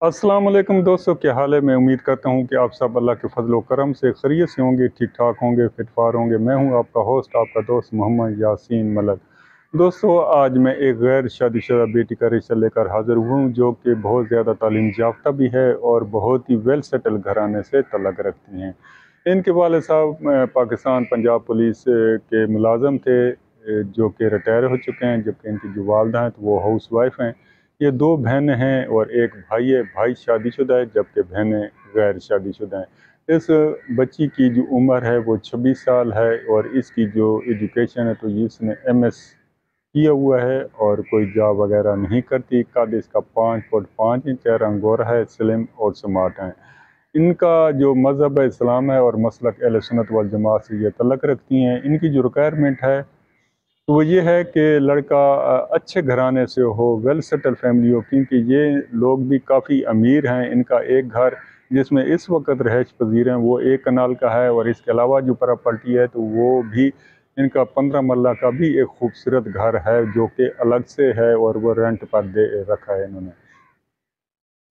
अस्सलाम वालेकुम दोस्तों, क्या हाल है। मैं उम्मीद करता हूँ कि आप सब अल्लाह के फजल व करम से खैरियत से होंगे, ठीक ठाक होंगे, फिट फार होंगे। मैं हूँ आपका होस्ट, आपका दोस्त मोहम्मद यासीन मलक। दोस्तों, आज मैं एक गैर शादीशुदा बेटी का रिश्ता लेकर हाज़िर हूँ, जो कि बहुत ज़्यादा तालीम याफ्ता भी है और बहुत ही वेल सेटल घराने से तल्लुक़ रखती हैं। इनके वालिद साहब पाकिस्तान पंजाब पुलिस के मुलाज़म थे, जो कि रिटायर हो चुके हैं, जबकि इनकी जो वालदा हैं तो वो हाउस वाइफ हैं। ये दो बहनें हैं और एक भाई है। भाई शादीशुदा है, जबकि बहनें गैर शादीशुदा हैं। इस बच्ची की जो उम्र है वो 26 साल है और इसकी जो एजुकेशन है तो इसने MS किया हुआ है और कोई जॉब वगैरह नहीं करती। कद इसका 5 फुट 5 इंच है, रंग गोरा है, स्लिम और स्मार्ट है। इनका जो मज़हब है इस्लाम है और मसलक अहले सुन्नत वल जमात से ये तल्लुक़ रखती हैं। इनकी जो रिक्वायरमेंट है तो वो ये है कि लड़का अच्छे घराने से हो, वेल सेटल फैमिली हो, क्योंकि ये लोग भी काफ़ी अमीर हैं। इनका एक घर जिसमें इस वक्त रहायश पजीर हैं वो 1 कनाल का है और इसके अलावा जो प्रॉपर्टी है तो वो भी इनका 15 मरला का भी एक खूबसूरत घर है, जो कि अलग से है और वो रेंट पर दे रखा है इन्होंने।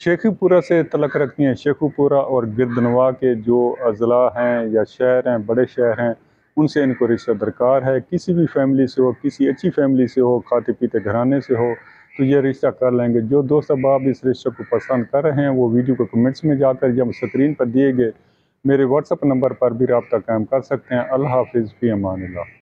शेखुपुरा से तल्लुक़ रखती हैं। शेखुपुरा और गिरदनवा के जो अज़ला हैं या शहर हैं, बड़े शहर हैं, उनसे इनको रिश्ता दरकार है। किसी भी फैमिली से हो, किसी अच्छी फैमिली से हो, खाते पीते घराने से हो, तो ये रिश्ता कर लेंगे। जो दोस्त अहबाब इस रिश्ते को पसंद कर रहे हैं वो वीडियो को कमेंट्स में जाकर या स्क्रीन पर दिए गए मेरे व्हाट्सएप नंबर पर भी रब्ता कायम कर सकते हैं। अल्लाह हाफ़िज़, फ़ी अमानिल्लाह।